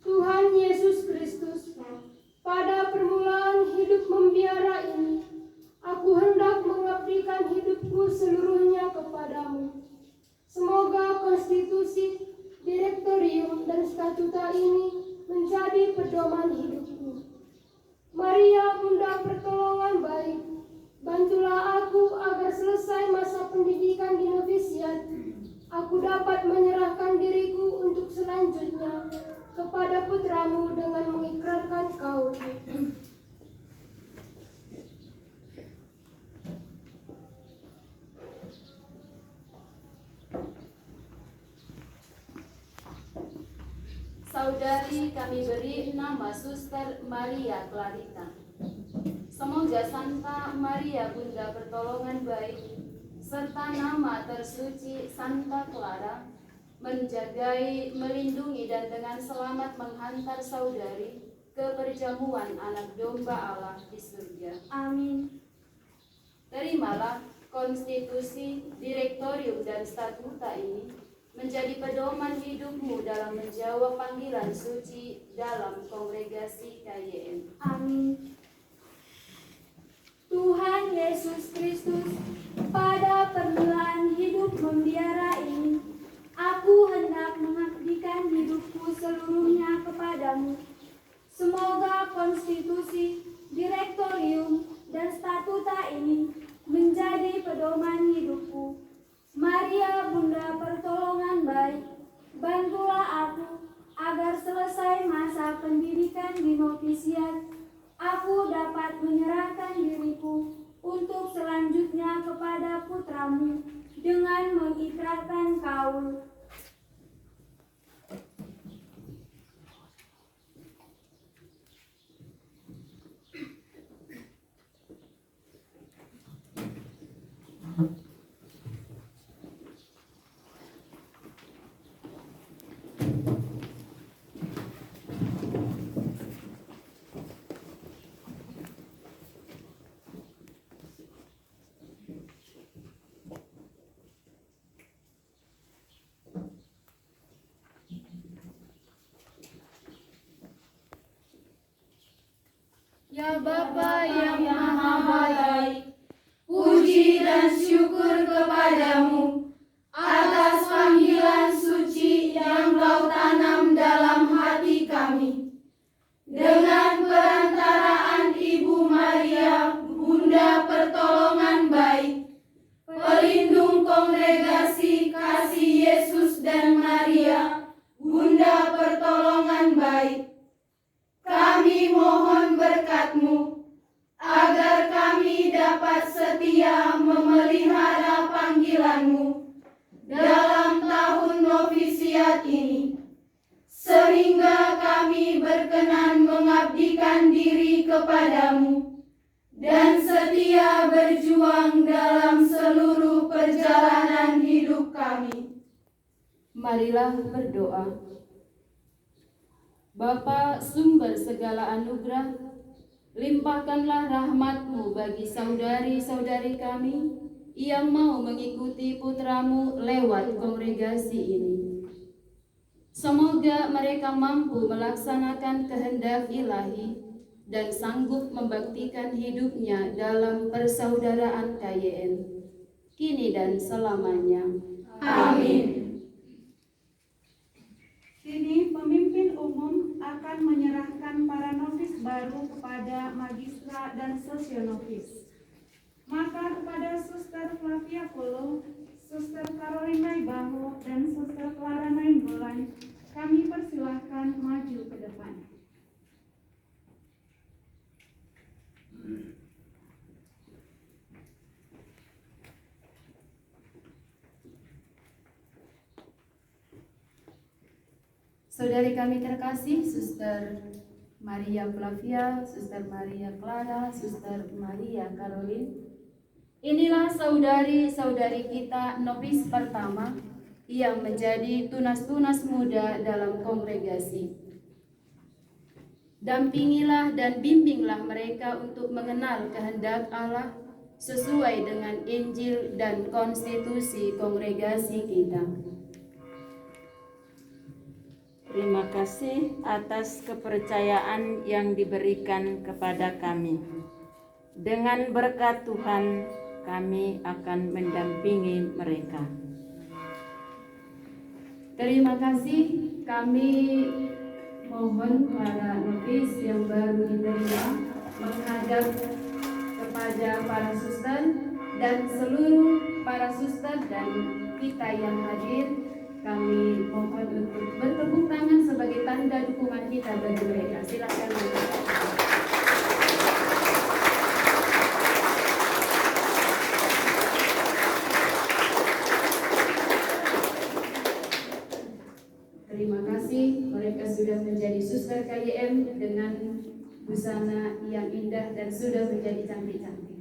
Tuhan Yesus Kristus, pada permulaan hidup membiara ini, aku hendak mengabdikan hidupku seluruhnya kepadamu. Semoga konstitusi, direktorium, dan statuta ini menjadi pedoman hidupku. Maria, Bunda pertolongan baik, bantulah aku agar selesai masa pendidikan di novisiat, aku dapat menyerahkan diriku untuk selanjutnya kepada putramu dengan mengikrarkan kau. Saudari kami beri nama Suster Maria Clarita. Semoga Santa Maria Bunda pertolongan baik serta nama tersuci Santa Clara menjagai, melindungi dan dengan selamat menghantar saudari ke perjamuan anak domba Allah di surga. Amin. Terimalah konstitusi, direktorium dan statuta ini menjadi pedoman hidupmu dalam menjawab panggilan suci dalam kongregasi KYN. Amin. Tuhan Yesus Kristus, pada permulaan hidup membiara ini, aku hendak mengabdikan hidupku seluruhnya kepadamu. Semoga konstitusi, direktorium, dan statuta ini menjadi pedoman hidupku. Maria, Bunda pertolongan baik, bantulah aku agar selesai masa pendidikan di novisiat, aku dapat menyerahkan diriku untuk selanjutnya kepada putramu dengan mengikrarkan kaul. Ya Bapa yang Maha Baik, puji dan syukur kepadamu atas panggilan suci yang Kau tanam dalam hati kami. Dengan perantaraan Ibu Maria, Bunda pertolongan baik, pelindung kongregasi kasih Yesus dan Maria, Bunda pertolongan baik, kami mohon berkat-Mu agar kami dapat setia memelihara panggilan-Mu dalam tahun novisiat ini, sehingga kami berkenan mengabdikan diri kepada-Mu dan setia berjuang dalam seluruh perjalanan hidup kami. Marilah berdoa. Bapa sumber segala anugerah, limpahkanlah rahmat-Mu bagi saudari-saudari kami ia mau mengikuti putramu lewat kongregasi ini. Semoga mereka mampu melaksanakan kehendak ilahi dan sanggup membaktikan hidupnya dalam persaudaraan KYM, kini dan selamanya. Amin. Kini pemimpin umum akan menyerahkan para novis baru kepada magistra dan sosionovis. Maka kepada Suster Flavia Polo, Suster Caroline Baho, dan Suster Clara Nainggolan, kami persilahkan maju ke depan. Saudari kami terkasih, Suster Maria Flavia, Suster Maria Clara, Suster Maria Caroline, inilah saudari-saudari kita novis pertama yang menjadi tunas-tunas muda dalam kongregasi. Dampingilah dan bimbinglah mereka untuk mengenal kehendak Allah sesuai dengan Injil dan konstitusi kongregasi kita. Terima kasih atas kepercayaan yang diberikan kepada kami. Dengan berkat Tuhan, kami akan mendampingi mereka. Terima kasih, kami mohon para novis yang baru diterima menghadap kepada para suster dan seluruh para suster dan kita yang hadir. Kami mohon untuk bertepuk tangan sebagai tanda dukungan kita bagi mereka. Silakan. Terima kasih, mereka sudah menjadi suster KYM dengan busana yang indah dan sudah menjadi cantik-cantik.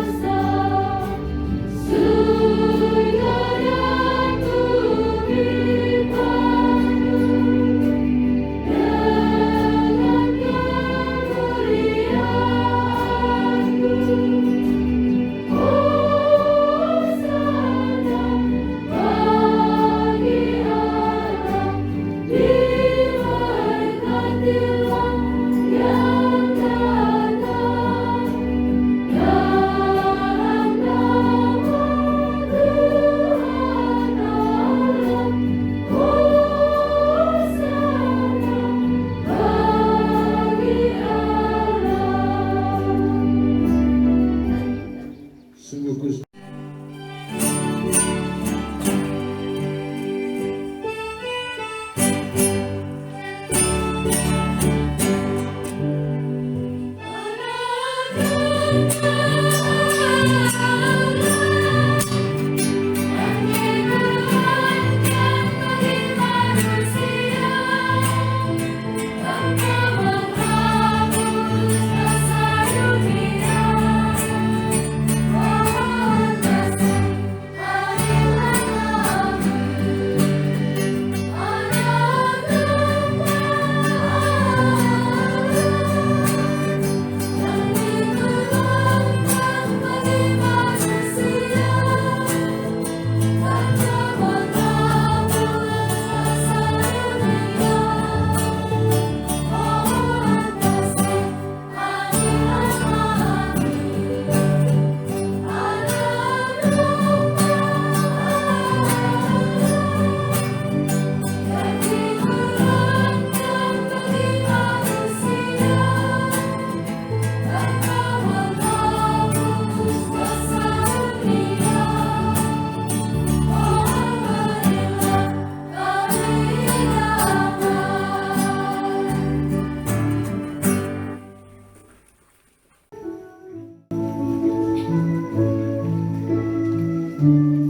Kuasa Tanpa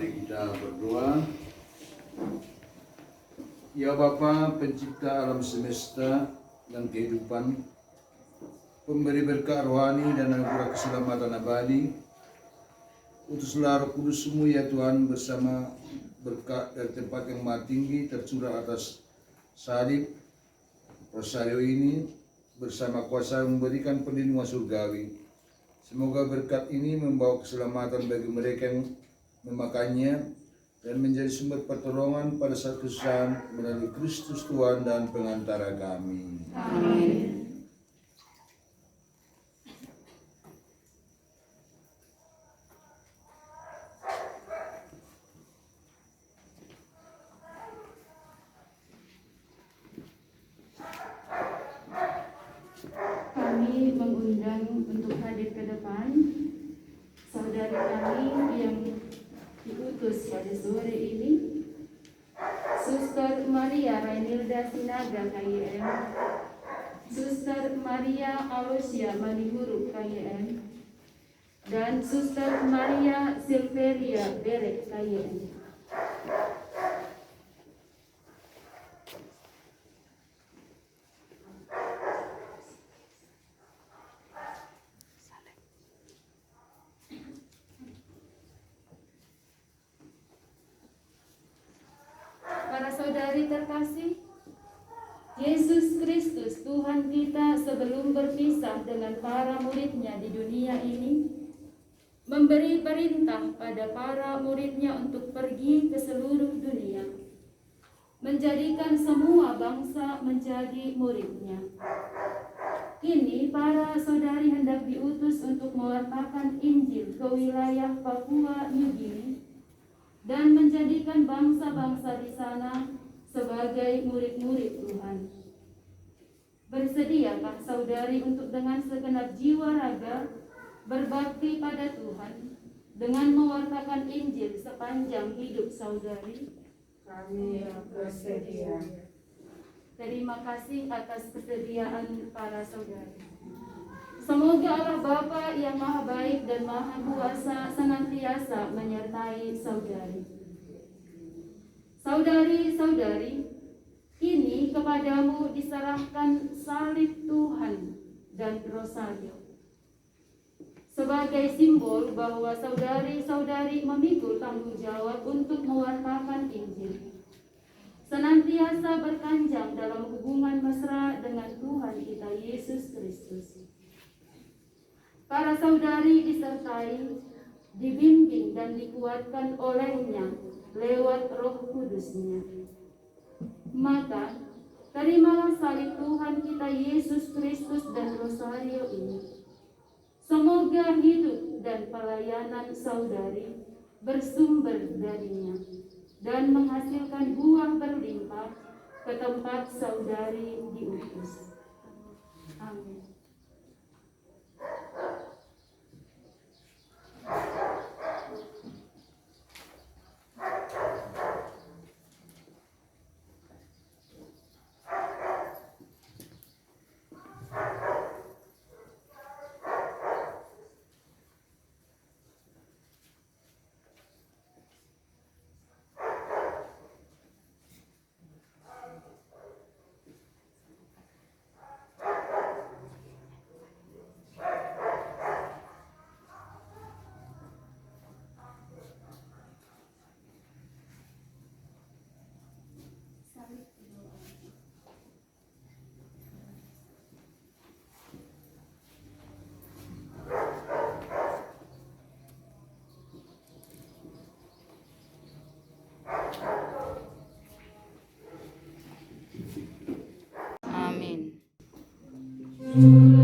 Mari kita berdoa. Ya Bapa, pencipta alam semesta dan kehidupan, pemberi berkah rohani dan anugerah keselamatan abadi, utuslah Roh Kudus-Mu ya Tuhan, bersama berkat dari tempat yang maha tinggi tercurah atas salib rosario ini, bersama kuasa memberikan perlindungan surgawi. Semoga berkat ini membawa keselamatan bagi mereka yang memakannya dan menjadi sumber pertolongan pada saat kesusahan melalui Kristus Tuhan dan pengantara kami. Amin. Kami mengundang untuk hadir ke depan saudari kami yang diutus pada sore ini, Suster Maria Rainilda Sinaga KYM, Suster Maria Alosia Manihuru KYM, dan Suster Maria Silveria Berek KYM. Para saudari terkasih, Yesus Kristus Tuhan kita sebelum berpisah dengan para muridnya di dunia ini, memberi perintah pada para muridnya untuk pergi ke seluruh dunia, menjadikan semua bangsa menjadi muridnya. Kini para saudari hendak diutus untuk mewartakan Injil ke wilayah Papua New Guinea dan menjadikan bangsa-bangsa di sana sebagai murid-murid Tuhan. Bersediakah saudari untuk dengan segenap jiwa raga berbakti pada Tuhan dengan mewartakan Injil sepanjang hidup saudari? Kami bersedia. Terima kasih atas kesediaan para saudari. Semoga Allah Bapa yang Maha Baik dan Maha Kuasa senantiasa menyertai saudari. Saudari-saudari, kini kepadamu diserahkan salib Tuhan dan rosario. Sebagai simbol bahwa saudari-saudari memikul tanggung jawab untuk mewartakan Injil, senantiasa berkanjang dalam hubungan mesra dengan Tuhan kita Yesus Kristus. Para saudari disertai, dibimbing dan dikuatkan olehnya lewat Roh Kudus-Nya. Maka, terimalah salib Tuhan kita Yesus Kristus dan rosario ini. Semoga hidup dan pelayanan saudari bersumber darinya dan menghasilkan buah berlimpah ke tempat saudari diutus. Amin. Amin.